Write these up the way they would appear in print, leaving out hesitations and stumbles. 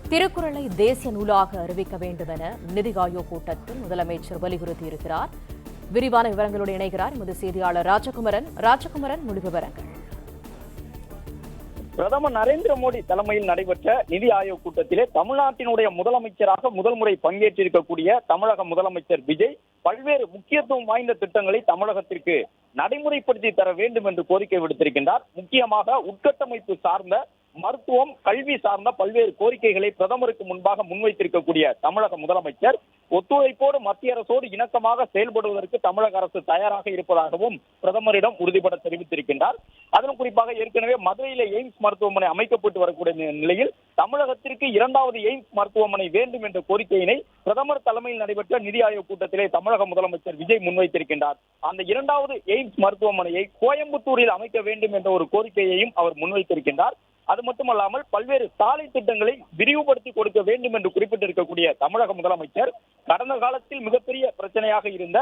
திருக்குறளை தேசிய நூலாக அறிவிக்க வேண்டும் என நிதி ஆயோக் கூட்டத்தில் முதலமைச்சர் வலியுறுத்தியிருக்கிறார். விரிவான விவரங்களோடு இணைகிறார் எமது செய்தியாளர் ராஜகுமரன். முழு விவரங்கள். பிரதமர் நரேந்திர மோடி தலைமையில் நடைபெற்ற நிதி ஆயோக் கூட்டத்திலே தமிழ்நாட்டினுடைய முதலமைச்சராக முதல் முறை பங்கேற்றிருக்கக்கூடிய தமிழக முதலமைச்சர் விஜய் பல்வேறு முக்கியத்துவம் வாய்ந்த திட்டங்களை தமிழகத்திற்கு நடைமுறைப்படுத்தி தர வேண்டும் என்று கோரிக்கை விடுத்திருக்கின்றார். முக்கியமாக உட்கட்டமைப்பு சார்ந்த, மருத்துவம், கல்வி சார்ந்த பல்வேறு கோரிக்கைகளை பிரதமருக்கு முன்பாக முன்வைத்திருக்கக்கூடிய தமிழக முதலமைச்சர் ஒத்துழைப்போடு மத்திய அரசோடு இணக்கமாக செயல்படுவதற்கு தமிழக அரசு தயாராக இருப்பதாகவும் பிரதமரிடம் உறுதிபட தெரிவித்திருக்கின்றார். அதன் குறிப்பாக ஏற்கனவே மதுரையில எய்ம்ஸ் மருத்துவமனை அமைக்கப்பட்டு வரக்கூடிய நிலையில் தமிழகத்திற்கு 2வது எய்ம்ஸ் மருத்துவமனை வேண்டும் என்ற கோரிக்கையினை பிரதமர் தலைமையில் நடைபெற்ற நிதி ஆயோக் கூட்டத்திலே தமிழக முதலமைச்சர் விஜய் முன்வைத்திருக்கின்றார். அந்த 2வது எய்ம்ஸ் மருத்துவமனையை கோயம்புத்தூரில் அமைக்க வேண்டும் என்ற ஒரு கோரிக்கையையும் அவர் முன்வைத்திருக்கின்றார். அது மட்டுமல்லாமல் பல்வேறு சாலை திட்டங்களை விரிவுபடுத்தி கொடுக்க வேண்டும் என்று குறிப்பிட்டிருக்கக்கூடிய தமிழக முதலமைச்சர் கடந்த காலத்தில் மிகப்பெரிய பிரச்சனையாக இருந்த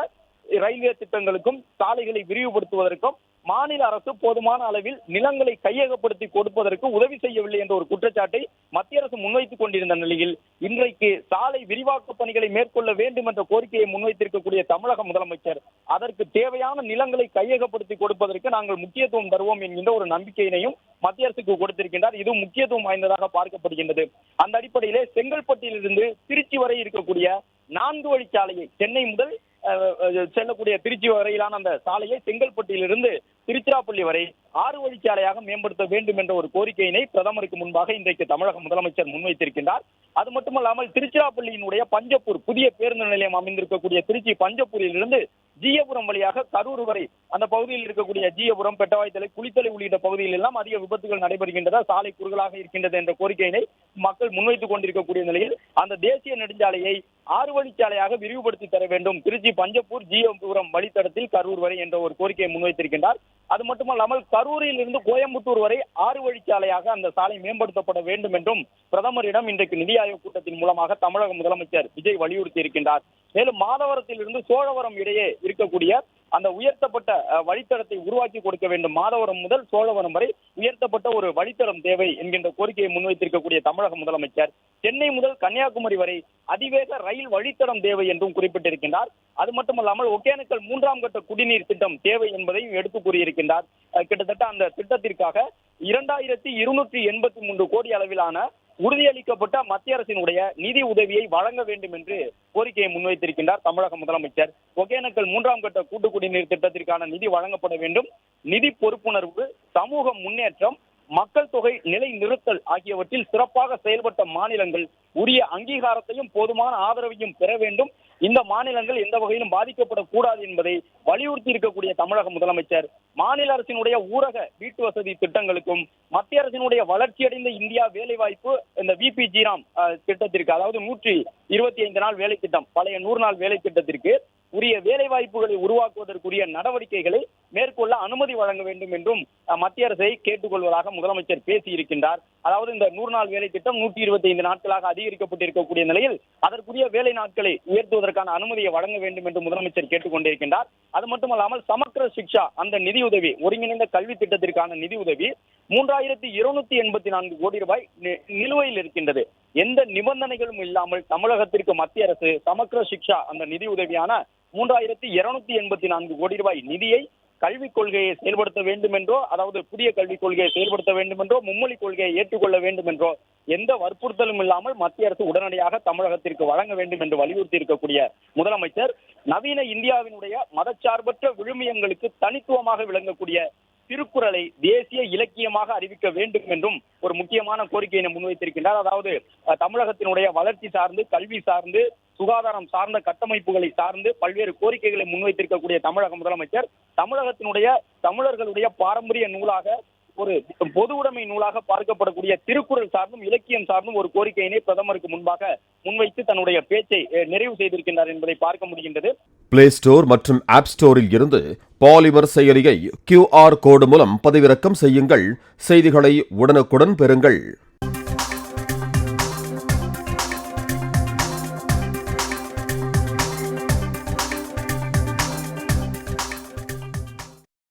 ரயில்வே திட்டங்களுக்கும் சாலைகளை விரிவுபடுத்துவதற்கும் மாநில அரசு போதுமான அளவில் நிலங்களை கையகப்படுத்தி கொடுப்பதற்கு உதவி செய்யவில்லை என்ற ஒரு குற்றச்சாட்டை மத்திய அரசு முன்வைத்துக் கொண்டிருந்த நிலையில் இன்றைக்கு சாலை விரிவாக்க பணிகளை மேற்கொள்ள வேண்டும் என்ற கோரிக்கையை முன்வைத்திருக்கக்கூடிய தமிழக முதலமைச்சர் அதற்கு தேவையான நிலங்களை கையகப்படுத்தி கொடுப்பதற்கு நாங்கள் முக்கியத்துவம் தருவோம் என்கின்ற ஒரு நம்பிக்கையினையும் மத்திய அரசுக்கு கொடுத்திருக்கின்றார். இது முக்கியத்துவம் வாய்ந்ததாக பார்க்கப்படுகின்றது. அந்த அடிப்படையிலே செங்கல்பட்டிலிருந்து திருச்சி வரை இருக்கக்கூடிய 4 வழிச்சாலையை, சென்னை முதல் செல்லக்கூடிய திருச்சி வரையிலான அந்த சாலையை செங்கல்பட்டிலிருந்து திருச்சிராப்பள்ளி வரை 6 வழிச்சாலையாக மேம்படுத்த வேண்டும் என்ற ஒரு கோரிக்கையினை பிரதமருக்கு முன்பாக இன்றைக்கு தமிழக முதலமைச்சர் முன்வைத்திருக்கின்றார். அது மட்டுமல்லாமல் திருச்சிராப்பள்ளியினுடைய பஞ்சப்பூர் புதிய பேருந்து நிலையம் அமைந்திருக்கக்கூடிய திருச்சி பஞ்சப்பூரிலிருந்து ஜீயபுரம் வழியாக கரூர் வரை அந்த பகுதியில் இருக்கக்கூடிய ஜீயபுரம், பெட்டவாய்த்தலை, குளித்தலை உள்ளிட்ட பகுதியில் எல்லாம் அதிக விபத்துகள் நடைபெறுகின்றன, சாலை குறுகலாக இருக்கின்றது என்ற கோரிக்கையினை மக்கள் முன்வைத்துக் கொண்டிருக்கக்கூடிய நிலையில் அந்த தேசிய நெடுஞ்சாலையை 6 வழிச்சாலையாக விரிவுபடுத்தி தர வேண்டும், திருச்சி பஞ்சப்பூர் ஜீயபுரம் வழித்தடத்தில் கரூர் வரை என்ற ஒரு கோரிக்கையை முன்வைத்திருக்கின்றார். அது மட்டுமல்லாமல் கரூரில் இருந்து கோயம்புத்தூர் வரை 6 வழிச்சாலையாக அந்த சாலை மேம்படுத்தப்பட வேண்டும் என்றும் பிரதமரிடம் இன்றைக்கு நிதி ஆயோக் கூட்டத்தின் மூலமாக தமிழக முதலமைச்சர் விஜய் வலியுறுத்தி இருக்கின்றார். மேலும் மாதவரத்தில் இருந்து சோழவரம் இடையே இருக்கக்கூடிய அந்த உயர்த்தப்பட்ட வழித்தடத்தை உருவாக்கி கொடுக்க வேண்டும். மாதவரம் முதல் சோழவரம் வரை உயர்த்தப்பட்ட ஒரு வழித்தடம் தேவை என்கின்ற கோரிக்கையை முன்வைத்திருக்கக்கூடிய தமிழக முதலமைச்சர் சென்னை முதல் கன்னியாகுமரி வரை அதிவேக ரயில் வழித்தடம் தேவை என்றும் குறிப்பிட்டிருக்கின்றார். அது மட்டுமல்லாமல் ஒகேனக்கல் 3ஆம் கட்ட குடிநீர் திட்டம் தேவை என்பதையும் எடுத்து கூறியிருக்கின்றார். கிட்டத்தட்ட அந்த திட்டத்திற்காக 2283 கோடி அளவிலான உறுதியளிக்கப்பட்ட மத்திய அரசினுடைய நிதி உதவியை வழங்க வேண்டும் என்று கோரிக்கையை முன்வைத்திருக்கின்றார் தமிழக முதலமைச்சர். ஒகேனக்கல் 3ஆம் கட்ட கூட்டு குடிநீர் திட்டத்திற்கான நிதி வழங்கப்பட வேண்டும். நிதி பொறுப்புணர்வு, சமூக முன்னேற்றம், மக்கள் தொகை நிலை நிறுத்தல் ஆகியவற்றில் சிறப்பாக செயல்பட்ட மாநிலங்கள் உரிய அங்கீகாரத்தையும் போதுமான ஆதரவையும் பெற வேண்டும். இந்த மாநிலங்கள் எந்த வகையிலும் பாதிக்கப்படக்கூடாது என்பதை வலியுறுத்தி இருக்கக்கூடிய தமிழக முதலமைச்சர் மாநில அரசினுடைய ஊரக வீட்டு வசதி திட்டங்களுக்கும் மத்திய அரசினுடைய வளர்ச்சியடைந்த இந்தியா வேலைவாய்ப்பு இந்த VPG-ராம் திட்டத்திற்கு, அதாவது 125 நாள் வேலை திட்டம், பழைய 100 நாள் வேலை திட்டத்திற்கு உரிய வேலை வாய்ப்புகளை உருவாக்குவதற்குரிய நடவடிக்கைகளை மேற்கொள்ள அனுமதி வழங்க வேண்டும் என்றும் மத்திய அரசை கேட்டுக்கொள்வதாக முதலமைச்சர் பேசியிருக்கின்றார். அதாவது இந்த 100 நாள் வேலை திட்டம் 125 நாட்களாக அதிகரிக்கப்பட்டிருக்கக்கூடிய நிலையில் அதற்குரிய வேலை நாட்களை உயர்த்துவதற்கான அனுமதியை வழங்க வேண்டும் என்று முதலமைச்சர் கேட்டுக்கொண்டிருக்கின்றார். அது மட்டுமல்லாமல் சமக்கர சிக்ஷா அந்த நிதியுதவி, ஒருங்கிணைந்த கல்வி திட்டத்திற்கான நிதியுதவி 3284 கோடி ரூபாய் நிலுவையில் இருக்கின்றது. எந்த நிபந்தனைகளும் இல்லாமல் தமிழகத்திற்கு மத்திய அரசு சமக்கர சிக்ஷா அந்த நிதி உதவியான 3284 கோடி ரூபாய் நிதியை கல்விக் கொள்கையை செயல்படுத்த வேண்டும் என்றோ, அதாவது புதிய கல்விக் கொள்கையை செயல்படுத்த வேண்டும் என்றோ, மும்மொழி கொள்கையை ஏற்றுக்கொள்ள வேண்டும் என்றோ எந்த வற்புறுத்தலும் இல்லாமல் மத்திய அரசு உடனடியாக தமிழகத்திற்கு வழங்க வேண்டும் என்று வலியுறுத்தி இருக்கக்கூடிய முதலமைச்சர் நவீன இந்தியாவினுடைய மதச்சார்பற்ற விழுமியங்களுக்கு தனித்துவமாக விளங்கக்கூடிய திருக்குறளை தேசிய இலக்கியமாக அறிவிக்க வேண்டும் என்றும் ஒரு முக்கியமான கோரிக்கையை முன்வைத்திருக்கின்றார். அதாவது தமிழகத்தினுடைய வளர்ச்சி சார்ந்து, கல்வி சார்ந்து, சுகாதாரம் சார்ந்த கட்டமைப்புகளை சார்ந்து பல்வேறு கோரிக்கைகளை முன்வைத்திருக்கக்கூடிய தமிழக முதலமைச்சர் தமிழகத்தினுடைய தமிழர்களுடைய பாரம்பரிய நூலாக, ஒரு பொது உடைமை நூலாக பார்க்கப்படக்கூடிய திருக்குறள் சார்ந்தும் இலக்கியம் சார்ந்தும் ஒரு கோரிக்கையினை பிரதமருக்கு முன்பாக முன்வைத்து தன்னுடைய பேச்சை நிறைவு செய்திருக்கின்றார் என்பதை பார்க்க முடிகின்றது. பிளே ஸ்டோர் மற்றும் ஆப் ஸ்டோரில் இருந்து பாலிமர் செயலியை QR கோடு மூலம் பதிவிறக்கம் செய்யுங்கள். செய்திகளை உடனுக்குடன் பெறுங்கள்.